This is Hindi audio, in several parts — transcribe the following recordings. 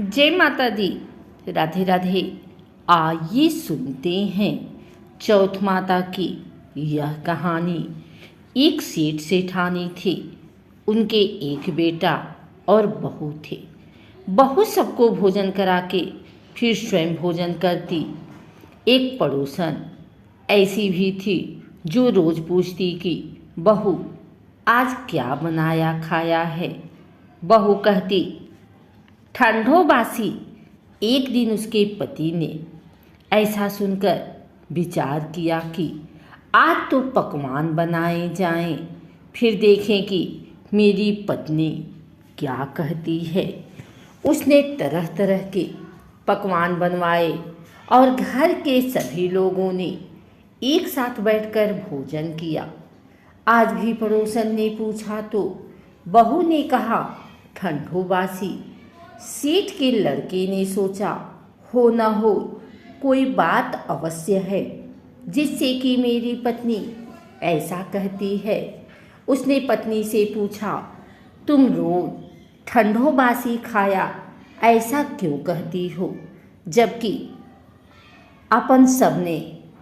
जय माता दी। राधे राधे। आइए सुनते हैं चौथ माता की यह कहानी। एक सेठ सेठानी थे। उनके एक बेटा और बहू थे। बहू सबको भोजन करा के फिर स्वयं भोजन करती। एक पड़ोसन ऐसी भी थी जो रोज पूछती कि बहू आज क्या बनाया खाया है। बहू कहती ठंडो बासी। एक दिन उसके पति ने ऐसा सुनकर विचार किया कि आज तो पकवान बनाए जाएं, फिर देखें कि मेरी पत्नी क्या कहती है। उसने तरह तरह के पकवान बनवाए और घर के सभी लोगों ने एक साथ बैठकर भोजन किया। आज भी पड़ोसन ने पूछा तो बहू ने कहा ठंडो बासी। सेठ के लड़के ने सोचा हो न हो कोई बात अवश्य है जिससे कि मेरी पत्नी ऐसा कहती है। उसने पत्नी से पूछा तुम रोज ठंडो बासी खाया ऐसा क्यों कहती हो, जबकि अपन सबने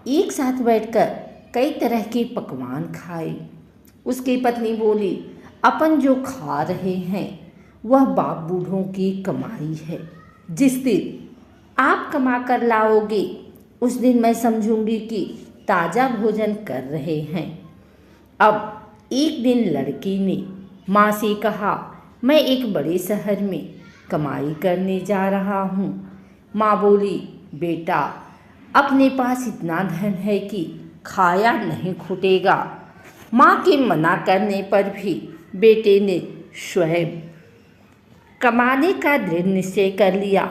एक साथ बैठकर कई तरह के पकवान खाए। उसकी पत्नी बोली अपन जो खा रहे हैं वह बाप बूढ़ों की कमाई है। जिस दिन आप कमा कर लाओगे उस दिन मैं समझूंगी कि ताज़ा भोजन कर रहे हैं। अब एक दिन लड़की ने माँ से कहा मैं एक बड़े शहर में कमाई करने जा रहा हूँ। माँ बोली बेटा अपने पास इतना धन है कि खाया नहीं छूटेगा। माँ के मना करने पर भी बेटे ने स्वयं कमाने का दृढ़ निश्चय कर लिया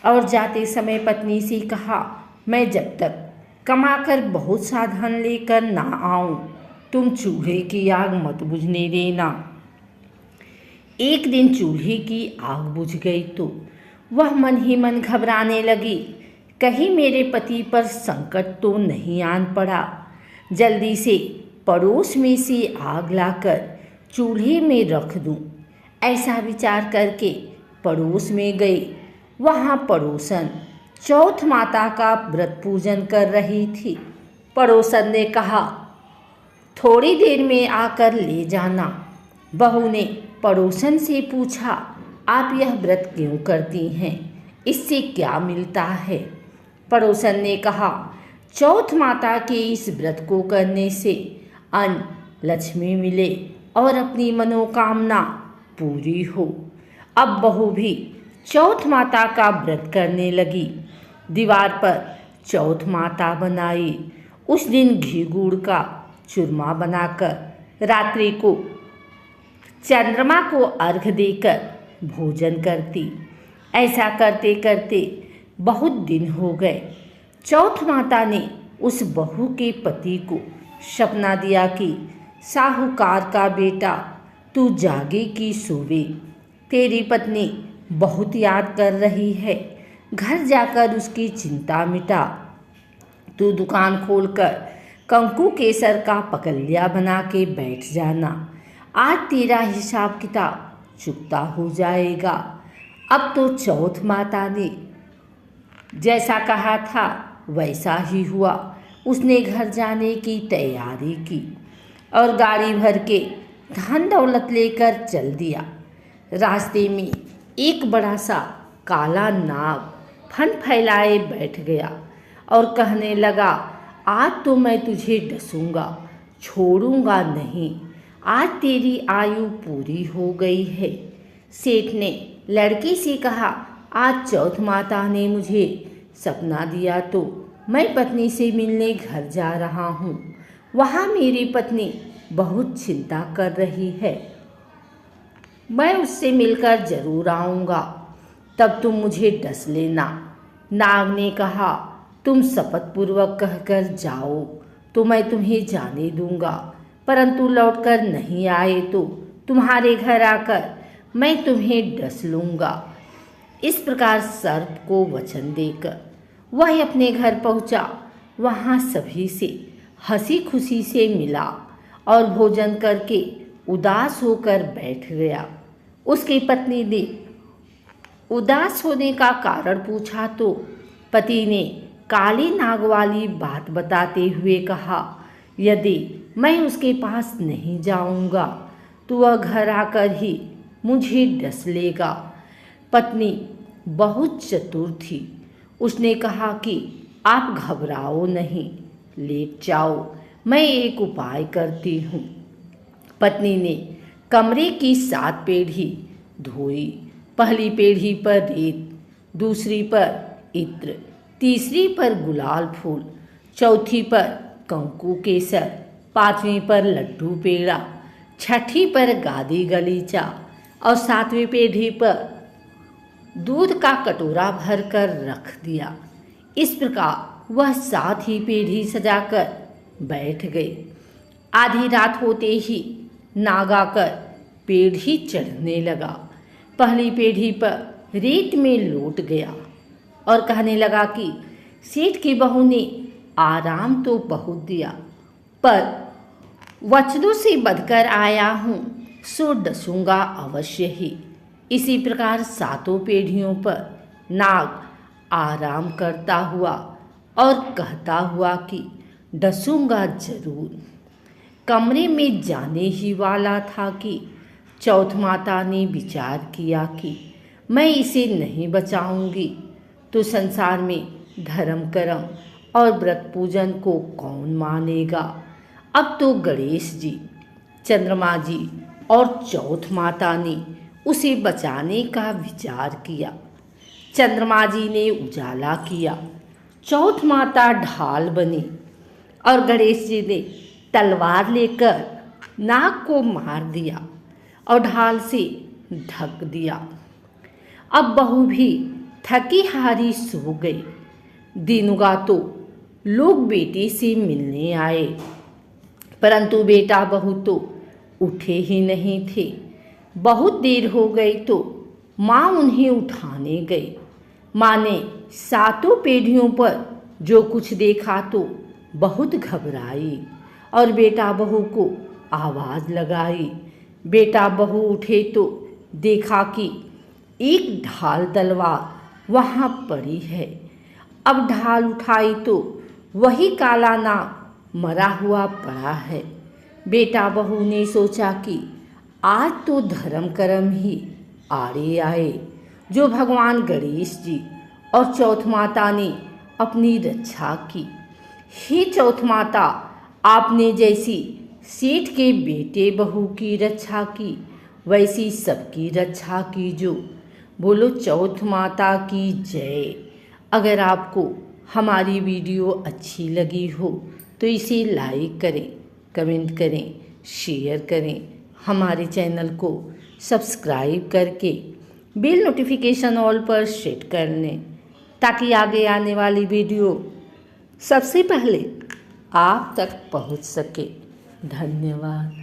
और जाते समय पत्नी से कहा मैं जब तक कमाकर बहुत सा धन लेकर ना आऊं तुम चूल्हे की आग मत बुझने देना। एक दिन चूल्हे की आग बुझ गई तो वह मन ही मन घबराने लगी, कहीं मेरे पति पर संकट तो नहीं आन पड़ा। जल्दी से पड़ोस में से आग लाकर चूल्हे में रख दूं। ऐसा विचार करके पड़ोस में गई। वहाँ पड़ोसन चौथ माता का व्रत पूजन कर रही थी। पड़ोसन ने कहा थोड़ी देर में आकर ले जाना। बहू ने पड़ोसन से पूछा आप यह व्रत क्यों करती हैं, इससे क्या मिलता है। पड़ोसन ने कहा चौथ माता के इस व्रत को करने से अन्न लक्ष्मी मिले और अपनी मनोकामना पूरी हो। अब बहू भी चौथ माता का व्रत करने लगी। दीवार पर चौथ माता बनाई। उस दिन घी गुड़ का चूरमा बनाकर रात्रि को चंद्रमा को अर्घ देकर भोजन करती। ऐसा करते करते बहुत दिन हो गए। चौथ माता ने उस बहू के पति को सपना दिया कि साहूकार का बेटा तू जागे कि सोवे, तेरी पत्नी बहुत याद कर रही है। घर जाकर उसकी चिंता मिटा। तू दुकान खोलकर कंकु केसर का पकलिया बना के बैठ जाना। आज तेरा हिसाब किताब चुकता हो जाएगा। अब तो चौथ माता ने जैसा कहा था वैसा ही हुआ। उसने घर जाने की तैयारी की और गाड़ी भर के धन दौलत लेकर चल दिया। रास्ते में एक बड़ा सा काला नाग फन फैलाए बैठ गया और कहने लगा आज तो मैं तुझे डसूंगा, छोड़ूंगा नहीं। आज तेरी आयु पूरी हो गई है। सेठ ने लड़की से कहा आज चौथ माता ने मुझे सपना दिया तो मैं पत्नी से मिलने घर जा रहा हूँ। वहाँ मेरी पत्नी बहुत चिंता कर रही है। मैं उससे मिलकर जरूर आऊँगा, तब तुम मुझे डस लेना। नाग ने कहा तुम शपथ पूर्वक कहकर जाओ तो मैं तुम्हें जाने दूंगा, परंतु लौटकर नहीं आए तो तुम्हारे घर आकर मैं तुम्हें डस लूँगा। इस प्रकार सर्प को वचन देकर वह अपने घर पहुँचा। वहाँ सभी से हंसी खुशी से मिला और भोजन करके उदास होकर बैठ गया। उसकी पत्नी ने उदास होने का कारण पूछा तो पति ने काली नाग वाली बात बताते हुए कहा, यदि मैं उसके पास नहीं जाऊंगा तो वह घर आकर ही मुझे डस लेगा। पत्नी बहुत चतुर थी। उसने कहा कि आप घबराओ नहीं, लेट जाओ, मैं एक उपाय करती हूँ। पत्नी ने कमरे की 7 पेढ़ी धोई। पहली पेढ़ी पर रेत, दूसरी पर इत्र, तीसरी पर गुलाल फूल, चौथी पर कंकु केसर, 5वीं पर लड्डू पेड़ा, 6ठी पर गादी गलीचा और 7वीं पेढ़ी पर दूध का कटोरा भरकर रख दिया। इस प्रकार वह 7 ही पेढ़ी सजाकर बैठ गई। आधी रात होते ही नाग आकर पेढ़ी चढ़ने लगा। पहली पेढ़ी पर रेत में लौट गया और कहने लगा कि सेठ की बहू ने आराम तो बहुत दिया, पर वचनों से बधकर आया हूँ सो डसूंगा अवश्य ही। इसी प्रकार 7 पेढ़ियों पर नाग आराम करता हुआ और कहता हुआ कि डसूंगा जरूर। कमरे में जाने ही वाला था कि चौथ माता ने विचार किया कि मैं इसे नहीं बचाऊंगी तो संसार में धर्म कर्म और व्रत पूजन को कौन मानेगा। अब तो गणेश जी, चंद्रमा जी और चौथ माता ने उसे बचाने का विचार किया। चंद्रमा जी ने उजाला किया, चौथ माता ढाल बनी और गणेश जी ने तलवार लेकर नाग को मार दिया और ढाल से ढक दिया। अब बहू भी थकी हारी सो गई। दिनुगा तो लोग बेटे से मिलने आए, परंतु बेटा बहू तो उठे ही नहीं थे। बहुत देर हो गई तो माँ उन्हें उठाने गई। माँ ने 7 पेढ़ियों पर जो कुछ देखा तो बहुत घबराई और बेटा बहू को आवाज़ लगाई। बेटा बहू उठे तो देखा कि एक ढाल तलवार वहाँ पड़ी है। अब ढाल उठाई तो वही काला नाग मरा हुआ पड़ा है। बेटा बहू ने सोचा कि आज तो धर्म कर्म ही आड़े आए, जो भगवान गणेश जी और चौथ माता ने अपनी रक्षा की। हे चौथ माता, आपने जैसी सेठ के बेटे बहू की रक्षा की, वैसी सबकी रक्षा कीजो। बोलो चौथ माता की जय। अगर आपको हमारी वीडियो अच्छी लगी हो तो इसे लाइक करें, कमेंट करें, शेयर करें। हमारे चैनल को सब्सक्राइब करके बेल नोटिफिकेशन ऑल पर सेट कर लें, ताकि आगे आने वाली वीडियो सबसे पहले आप तक पहुंच सके। धन्यवाद।